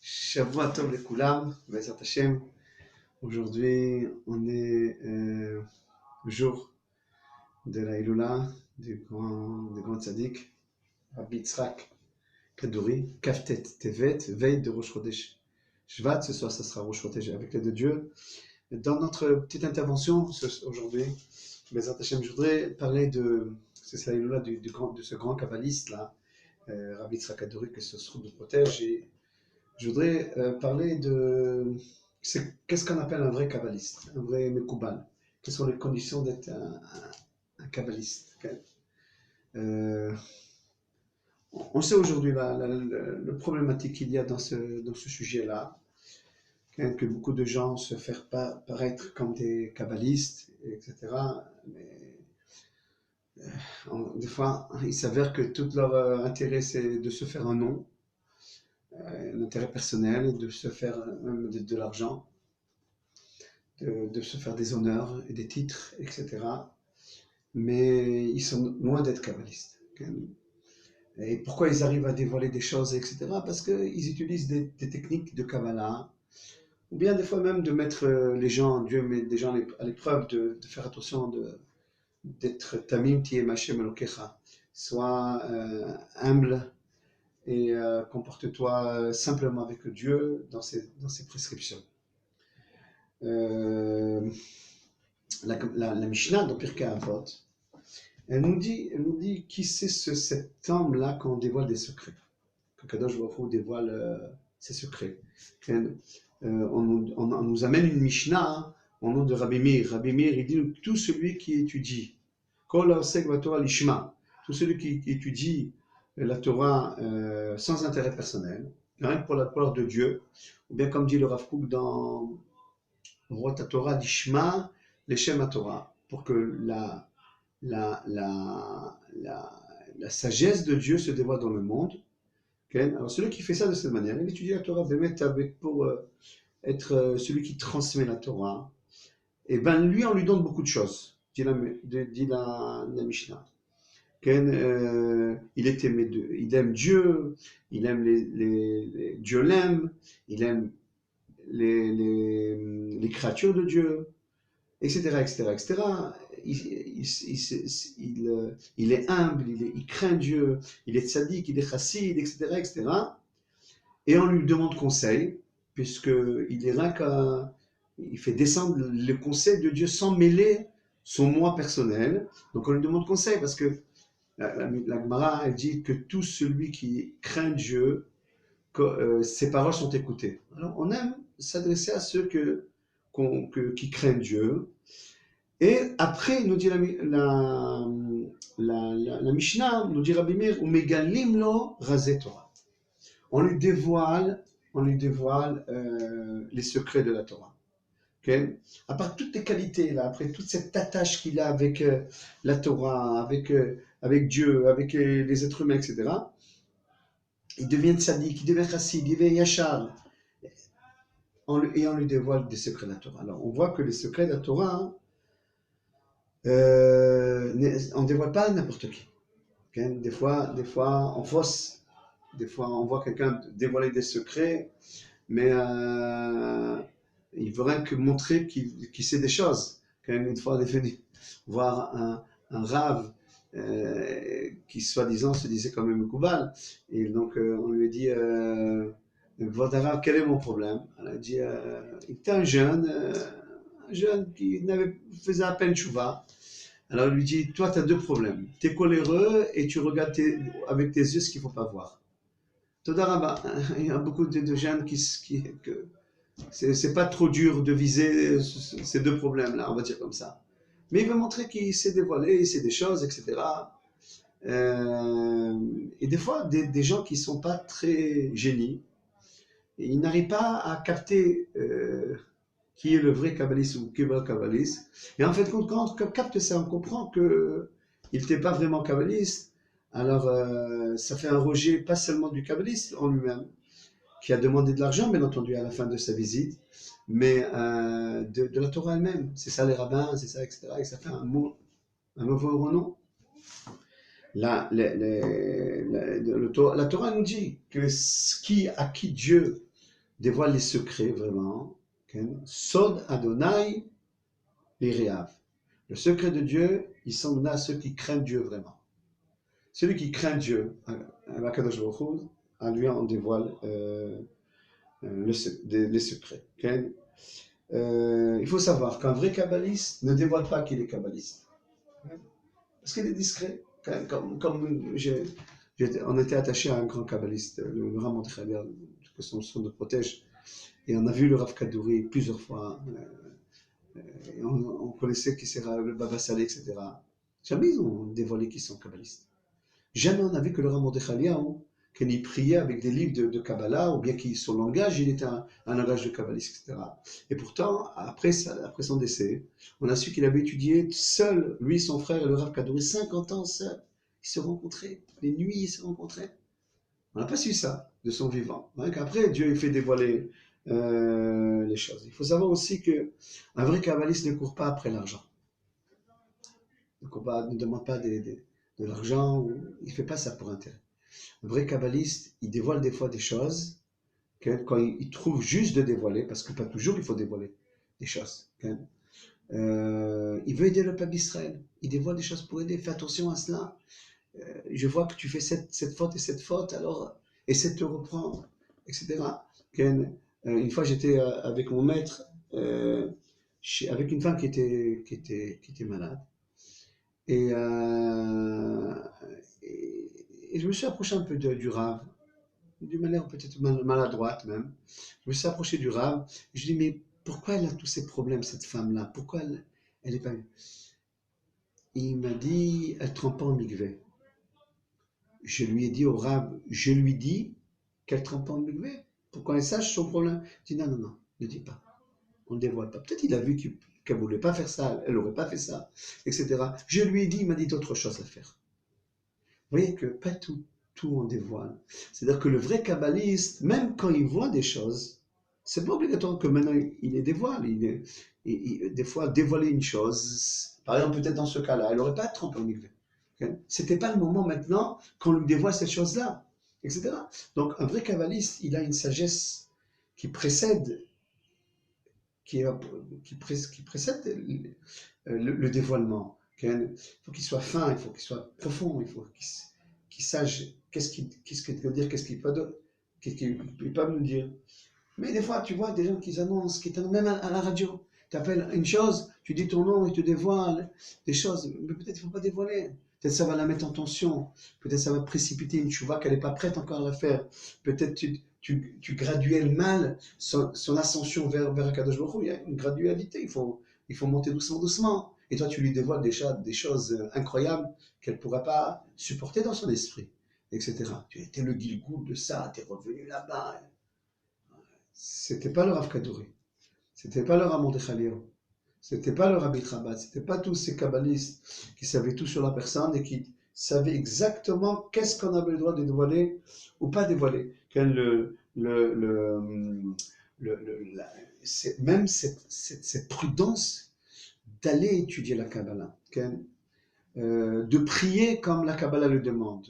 Shavua Tov Lekulam, Bezat Hashem. Aujourd'hui, on est le jour de la Iloula du grand tzaddik, Rabbi Yitzhak Kaduri, Kaftet Tevet, veille de Rosh Chodesh Shvat. Ce soir, ça sera Rosh Chodesh avec l'aide de Dieu. Dans notre petite intervention aujourd'hui, Bezat Hashem, je voudrais parler c'est la Iloula de ce grand kabbaliste là, Rabbi Yitzhak Kaduri, que ce soit nous protège. Et je voudrais parler de qu'est-ce qu'on appelle un vrai kabbaliste, un vrai mekoubal. Quelles sont les conditions d'être un kabbaliste. On sait aujourd'hui la problématique qu'il y a dans ce sujet-là, que beaucoup de gens se font paraître comme des kabbalistes, etc. Mais des fois, il s'avère que tout leur intérêt, c'est de se faire un nom, l'intérêt personnel, de se faire même de l'argent, de se faire des honneurs et des titres, etc. Mais ils sont loin d'être kabbalistes. Et pourquoi ils arrivent à dévoiler des choses, etc. Parce qu'ils utilisent des techniques de Kabbalah, ou bien des fois même de mettre les gens, Dieu met des gens à l'épreuve de faire attention d'être tamim tiyem Hashem Elokecha. Sois humble et comporte-toi simplement avec Dieu dans ses prescriptions. La Mishnah dans Pirkei Avot, elle nous dit qui c'est cet homme-là quand on dévoile des secrets, que Kadosh Baruch Hu dévoile ses secrets. On nous amène une Mishnah au nom de Rabbi Meir. Rabbi Meir, il dit tout celui qui étudie, Kol Osek Batorah Lishma, tout celui qui étudie la Torah sans intérêt personnel, rien que pour la gloire de Dieu, ou bien comme dit le Rav Kook dans Rot Torah Lishma, Leshem Torah, pour que la sagesse de Dieu se dévoile dans le monde. Alors celui qui fait ça de cette manière, il étudie la Torah pour être celui qui transmet la Torah, et bien lui, on lui donne beaucoup de choses, dit la Mishnah. Il aime Dieu, il aime Dieu l'aime, il aime les créatures de Dieu, etc., etc., etc. Il est humble, il craint Dieu, il est tzaddik, il est chassid, etc., etc. Et on lui demande conseil, puisqu'il est là il fait descendre le conseil de Dieu sans mêler son moi personnel. Donc on lui demande conseil, parce que la Gemara, elle dit que tout celui qui craint Dieu, ses paroles sont écoutées. Alors on aime s'adresser à ceux qui craignent Dieu. Et après, nous dit la Mishnah, nous dit Rabbi Meir, Umegalim lo razeh Torah. On lui dévoile les secrets de la Torah. Okay? À part toutes les qualités, là, après toute cette attache qu'il a avec la Torah, avec Dieu, avec les êtres humains, etc., il devient tzaddik, il devient chassid, il devient yachar. Et on lui dévoile des secrets de la Torah. Alors, on voit que les secrets de la Torah, on ne dévoile pas n'importe qui. Okay? Des fois, on fausse. Des fois, on voit quelqu'un dévoiler des secrets, mais il veut rien que montrer qu'il sait des choses. Okay? Une fois, on est venu voir un rave qui, soi-disant, se disait quand même Koubal. Et donc, on lui a dit votre rave, quel est mon problème? Elle a dit il était un jeune qui faisait à peine chouva. Alors, il lui dit toi, tu as deux problèmes. Tu es coléreux et tu regardes avec tes yeux ce qu'il ne faut pas voir. Todaraba. Il y a beaucoup de jeunes c'est pas trop dur de viser ces deux problèmes-là, on va dire comme ça. Mais il veut montrer qu'il sait dévoiler, il sait des choses, etc. Et des fois, des gens qui sont pas très génies, ils n'arrivent pas à capter qui est le vrai kabbaliste ou qui est le vrai kabbaliste. Et en fait, quand on capte ça, on comprend qu'il n'était pas vraiment kabbaliste. Alors, ça fait un rejet pas seulement du kabbaliste en lui-même, qui a demandé de l'argent, bien entendu, à la fin de sa visite, mais de la Torah elle-même. C'est ça les rabbins, c'est ça, etc. Et ça fait un mauvais renom. La Torah nous dit que à qui Dieu dévoile les secrets vraiment. Sod Adonai Lireav. Le secret de Dieu, il s'en donne à ceux qui craignent Dieu vraiment. Celui qui craint Dieu, à lui on dévoile les secrets. Il faut savoir qu'un vrai kabbaliste ne dévoile pas qu'il est kabbaliste. Parce qu'il est discret. On était attaché à un grand kabbaliste, le Rav Mordechai, que son nous protège. Et on a vu le Rav Kadouri plusieurs fois. Et on connaissait qui sera le Baba Saleh, etc. Jamais ils ont dévoilé qu'ils sont kabbalistes. Jamais on a vu que le Rav Mordechai, qu'il y priait avec des livres de Kabbalah, ou bien que son langage, il était un langage de kabbaliste, etc. Et pourtant, après son décès, on a su qu'il avait étudié seul, lui, son frère et le Rav Kadouri, 50 ans seul. Ils se rencontraient, les nuits, ils se rencontraient. On n'a pas su ça de son vivant. Donc après, Dieu il fait dévoiler les choses. Il faut savoir aussi qu'un vrai kabbaliste ne court pas après l'argent. Ne demande pas de l'argent, il ne fait pas ça pour intérêt. Un vrai kabbaliste, il dévoile des fois des choses quand il trouve juste de dévoiler, parce que pas toujours il faut dévoiler des choses. Il veut aider le peuple d'Israël. Il dévoile des choses pour aider. Fais attention à cela. Je vois que tu fais cette faute, alors essaie de te reprendre, etc. Une fois, j'étais avec mon maître, avec une femme qui était malade. Et, et je me suis approché un peu du Rav, d'une manière peut-être maladroite même. Je me suis approché du Rav, et je lui ai dit, mais pourquoi elle a tous ces problèmes, cette femme-là? Pourquoi elle est pas... Et il m'a dit, elle ne trempe pas en mikvé. Je lui ai dit au Rav, je lui dis qu'elle ne trempe pas en mikvé, pour qu'on sache son problème. Il dit, non, non, non, ne dis pas. On ne dévoile pas. Peut-être il a vu qu'elle ne voulait pas faire ça, elle n'aurait pas fait ça, etc. Je lui ai dit, il m'a dit d'autres choses à faire. Vous voyez que pas tout on dévoile. C'est-à-dire que le vrai kabbaliste, même quand il voit des choses, c'est pas obligatoire que maintenant il les dévoile. Des fois, dévoiler une chose, par exemple, peut-être dans ce cas-là, elle n'aurait pas trempé en mikvé. C'était pas le moment maintenant qu'on lui dévoile cette chose-là, etc. Donc, un vrai kabbaliste, il a une sagesse qui précède, qui précède le dévoilement. Il faut qu'il soit fin, il faut qu'il soit profond, il faut qu'il sache qu'est-ce qu'il veut dire, qu'est-ce qu'il peut pas nous dire. Mais des fois, tu vois des gens qui annoncent, même à la radio, tu appelles une chose, tu dis ton nom, ils te dévoilent des choses, mais peut-être il ne faut pas dévoiler. Peut-être ça va la mettre en tension, peut-être ça va précipiter une chouva qu'elle n'est pas prête encore à la faire. Peut-être tu graduelles mal son ascension vers Akadosh Baruch Hu. Il y a une gradualité, il faut monter doucement, doucement. Et toi, tu lui dévoiles des choses incroyables qu'elle ne pourra pas supporter dans son esprit, etc. Tu étais le Gilgoul de ça, tu es revenu là-bas. C'était pas le Rav Kadouri, c'était pas le Rav Mordechai, c'était pas le Rabbi Chabad, c'était pas tous ces kabbalistes qui savaient tout sur la personne et qui savaient exactement qu'est-ce qu'on avait le droit de dévoiler ou pas dévoiler. Même cette prudence d'aller étudier la Kabbalah, de prier comme la Kabbalah le demande,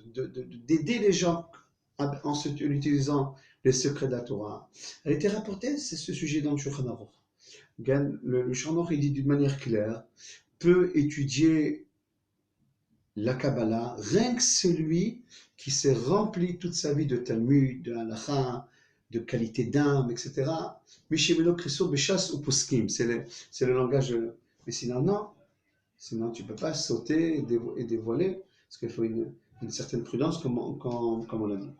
d'aider les gens en utilisant les secrets de la Torah. Elle était rapportée, c'est ce sujet dans le Shulchan Aruch. Le Shulchan Aruch, il dit d'une manière claire, peut étudier la Kabbalah, rien que celui qui s'est rempli toute sa vie de Talmud, de Halacha, de qualité d'âme, etc. Mishimelo Kriso Beshas ou Poskim, c'est le langage. Mais sinon, non. Sinon, tu ne peux pas sauter et dévoiler, parce qu'il faut une certaine prudence, comme on l'a dit.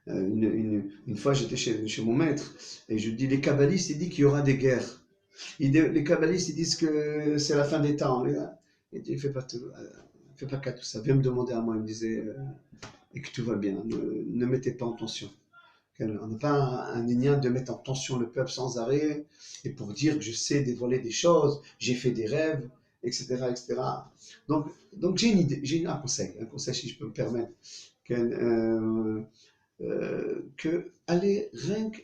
Une fois, j'étais chez mon maître, et je dis, les kabbalistes, ils disent qu'il y aura des guerres. Les kabbalistes, ils disent que c'est la fin des temps. Il dit, fais pas qu'à tout ça, viens me demander à moi. Il me disait, et que tout va bien, ne mettez pas en tension. On n'a pas un énien de mettre en tension le peuple sans arrêt, et pour dire que je sais dévoiler des choses, j'ai fait des rêves, etc. etc. Donc j'ai une idée, j'ai un conseil si je peux me permettre, que aller rien que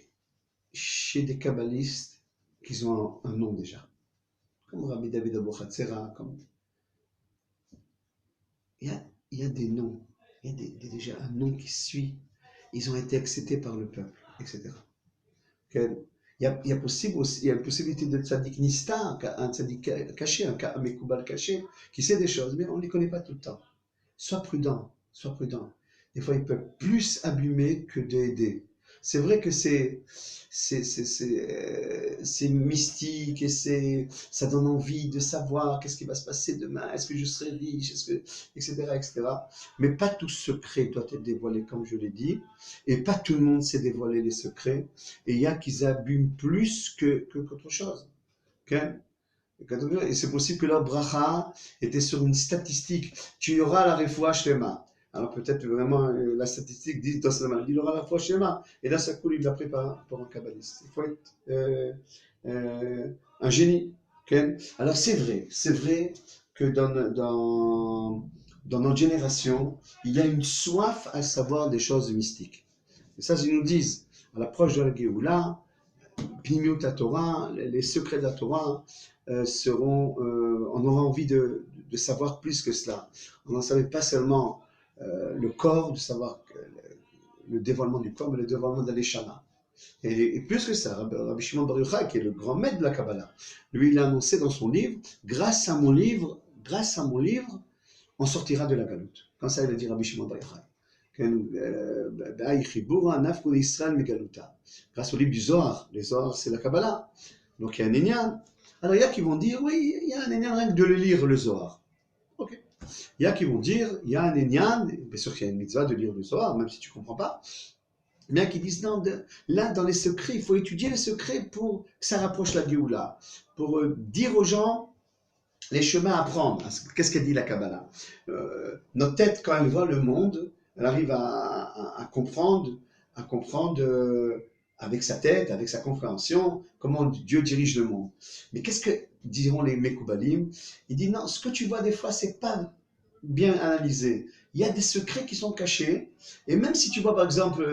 chez des kabbalistes qui ont un nom déjà, comme Rabbi David Abou Hatzera, il y a des noms, Il y a déjà un nom qui suit. Ils ont été acceptés par le peuple, etc. Il y a possible aussi, il y a une possibilité de tzaddik nista, un tzaddik caché, un mekoubal caché, qui sait des choses, mais on ne les connaît pas tout le temps. Sois prudent, sois prudent. Des fois, ils peuvent plus abîmer que d'aider. C'est vrai que c'est mystique et ça donne envie de savoir qu'est-ce qui va se passer demain, est-ce que je serai riche, etc., etc. Mais pas tout secret doit être dévoilé, comme je l'ai dit, et pas tout le monde sait dévoiler les secrets, et il y a qui abîment plus qu'autre chose. Okay? Et c'est possible que leur bracha était sur une statistique. Tu auras la refoua shlema. Alors peut-être vraiment la statistique dit dans ce moment, il aura la refoua shlema. Et là, ça coule, il l'a pris pour un kabbaliste. Il faut être un génie. Okay? Alors c'est vrai que dans notre génération, il y a une soif à savoir des choses mystiques. Et ça, ils nous disent, à l'approche de la Géoula, Pnimiut la Torah, les secrets de la Torah on aura envie de savoir plus que cela. On n'en savait pas seulement le corps, de savoir le dévoilement du corps, mais le dévoilement de l'Eshama. Et plus que ça, Rabbi Shimon Bar Yochai, qui est le grand maître de la Kabbalah, lui, il a annoncé dans son livre, grâce à mon livre, on sortira de la galoute. Comme ça, il a dit Rabbi Shimon Bar Yochai. Grâce au livre du Zohar. Le Zohar, c'est la Kabbalah. Donc il y a un Inyan. Alors il y a qui vont dire, oui, il y a un Inyan rien que de le lire, le Zohar. Ok. Il y a qui vont dire, il y a un Inyan, bien sûr qu'il y a une mitzvah de lire le Zohar, même si tu ne comprends pas. Mais il y a qui disent, non, là, dans les secrets, il faut étudier les secrets pour que ça rapproche la Géoula. Pour dire aux gens les chemins à prendre. Qu'est-ce qu'elle dit la Kabbalah? Notre tête, quand elle voit le monde, elle arrive à comprendre, avec sa tête, avec sa compréhension, comment Dieu dirige le monde. Mais qu'est-ce que diront les Mekoubalim? Il dit non, ce que tu vois des fois, c'est pas bien analysé. Il y a des secrets qui sont cachés, et même si tu vois par exemple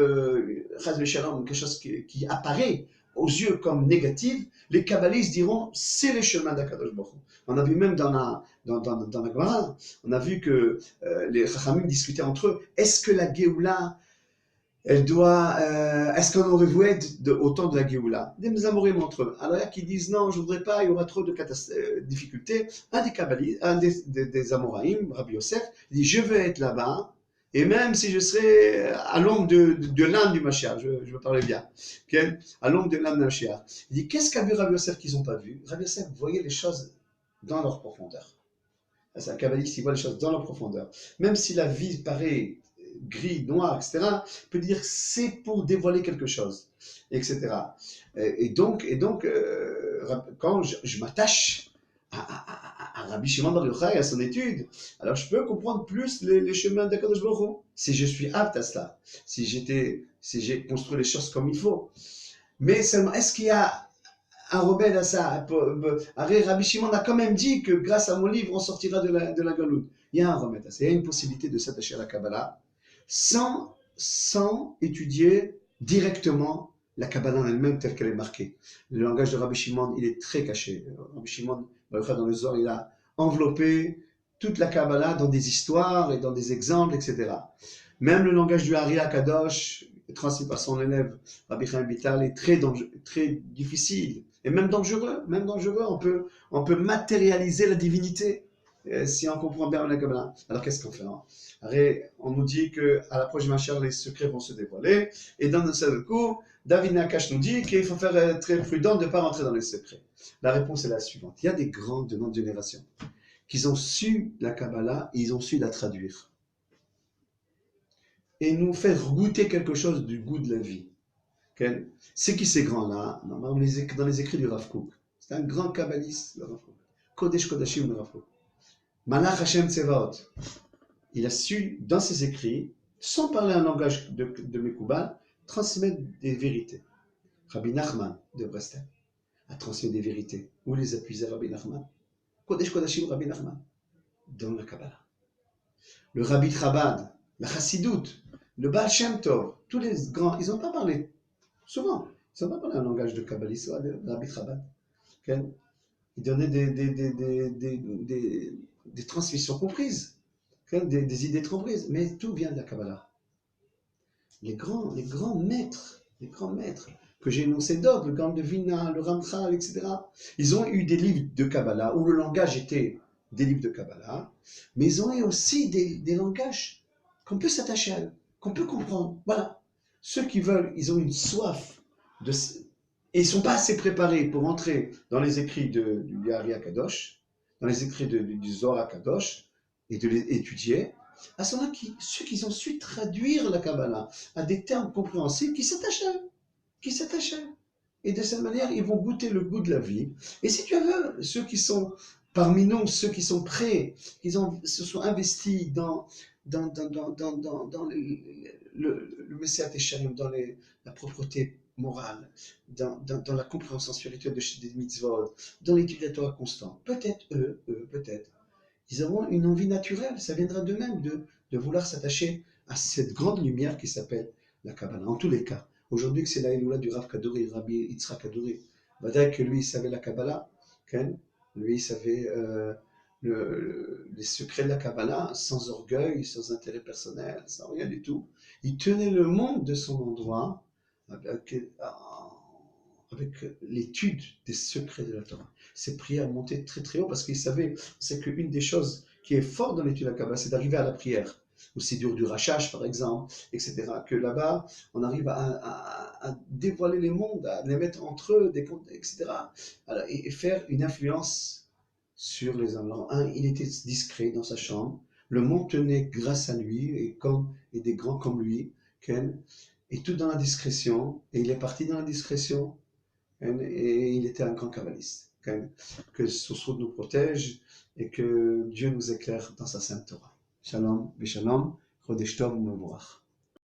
quelque chose qui apparaît aux yeux comme négatif, les kabbalistes diront c'est les chemins d'Akadosh Baruch Hu. On a vu même dans la Gemara, on a vu que les Chachamim discutaient entre eux, est-ce que la Géoula, est-ce qu'on aurait voulu être au temps de la Géoula? Des amorim entre eux. Alors il y a qui disent non, je ne voudrais pas, il y aura trop de difficultés. Un des kabbalistes, des Amoraïm, Rabbi Yosef, il dit je veux être là-bas, et même si je serais à l'ombre de l'âme du Mashiach, je veux parler bien, okay? À l'ombre de l'âme du Mashiach. Il dit qu'est-ce qu'a vu Rabbi Yosef qu'ils n'ont pas vu? Rabbi Yosef voyait les choses dans leur profondeur. C'est un kabbaliste, il voit les choses dans leur profondeur. Même si la vie paraît gris, noir, etc., il peut dire c'est pour dévoiler quelque chose, etc. Et donc quand je m'attache à Rabbi Shimon Bar Yochai, à son étude, alors je peux comprendre plus les chemins d'Akadosh Baruch Hu, si je suis apte à cela, si j'ai construit les choses comme il faut. Mais seulement, est-ce qu'il y a un remède à ça? Rabbi Shimon a quand même dit que grâce à mon livre, on sortira de la galoute. Il y a un remède à ça. Il y a une possibilité de s'attacher à la Kabbalah sans étudier directement la Kabbalah en elle-même telle qu'elle est marquée. Le langage de Rabbi Shimon, il est très caché. Rabbi Shimon, dans le Zohar, il a enveloppé toute la Kabbalah dans des histoires et dans des exemples, etc. Même le langage du Hari Kadosh, transmis par son élève Rabbi Chaim Vital, est très difficile et même dangereux. On peut matérialiser la divinité si on comprend bien la Kabbalah. Alors qu'est-ce qu'on fait? On nous dit qu'à l'approche du Mashiach, les secrets vont se dévoiler. Et dans un seul coup, David Nakash nous dit qu'il faut faire très prudent de ne pas rentrer dans les secrets. La réponse est la suivante. Il y a des grands de notre génération qui ont su la Kabbalah et ils ont su la traduire. Et nous faire goûter quelque chose du goût de la vie. Okay? C'est qui ces grands-là? Dans les écrits du Rav Kook. C'est un grand kabbaliste, le Rav Kook. Kodesh Kodashim, le Rav Kook. Malach Hashem Tsevaot. Il a su, dans ses écrits, sans parler un langage de Mekoubal, transmettre des vérités. Rabbi Nachman de Breslin a transmis des vérités. Où les a puisés Rabbi Nachman? Kodesh Kodashim Rabbi Nachman. Dans la Kabbalah. Le Rabbi Chabad, la Chassidoute, le Baal Shem Tov, tous les grands, ils n'ont pas parlé, souvent, ils n'ont pas parlé un langage de kabbaliste, de Rabbi Chabad. Okay? Ils donnaient des transmissions comprises. des idées tromperies, mais tout vient de la Kabbalah. Les grands maîtres que j'ai énoncés d'autres, le Gaon de Vilna, le Ramchal, etc., ils ont eu des livres de Kabbalah où le langage était des livres de Kabbalah, mais ils ont eu aussi des langages qu'on peut s'attacher à eux, qu'on peut comprendre. Voilà. Ceux qui veulent, ils ont une soif de, et ils ne sont pas assez préparés pour entrer dans les écrits du Yahri Kadosh, dans les écrits du Zohar Kadosh, et de les étudier. À ce moment-là, ceux qui ont su traduire la Kabbalah à des termes compréhensibles, qui s'attachent à eux, qui s'attachent à eux. Et de cette manière, ils vont goûter le goût de la vie. Et si tu veux, ceux qui sont parmi nous, ceux qui sont prêts, se sont investis dans le Messiah Tesharim, dans la propreté morale, dans la compréhension spirituelle des mitzvot, dans l'étude de la Torah constante, peut-être peut-être, ils auront une envie naturelle, ça viendra d'eux-mêmes de vouloir s'attacher à cette grande lumière qui s'appelle la Kabbalah. En tous les cas, aujourd'hui que c'est la Eloula du Rav Kaduri, Rabbi Yitzhak Kaduri, que lui il savait la Kabbalah, lui il savait les secrets de la Kabbalah sans orgueil, sans intérêt personnel, sans rien du tout. Il tenait le monde de son endroit avec l'étude des secrets de la Torah. Ses prières montaient très très haut parce qu'il savait, c'est qu'une des choses qui est forte dans l'étude de la Kabbalah, c'est d'arriver à la prière. Aussi dur du rachage, par exemple, etc. Que là-bas, on arrive à dévoiler les mondes, à les mettre entre eux, etc. Alors, et faire une influence sur les hommes. Alors, il était discret dans sa chambre. Le monde tenait grâce à lui et des grands comme lui, et tout dans la discrétion. Et il est parti dans la discrétion. Et il était un grand kabbaliste. Que Sousroud nous protège et que Dieu nous éclaire dans sa sainte Torah. Shalom, Beshalom, Chodesh Tov, Mevorach.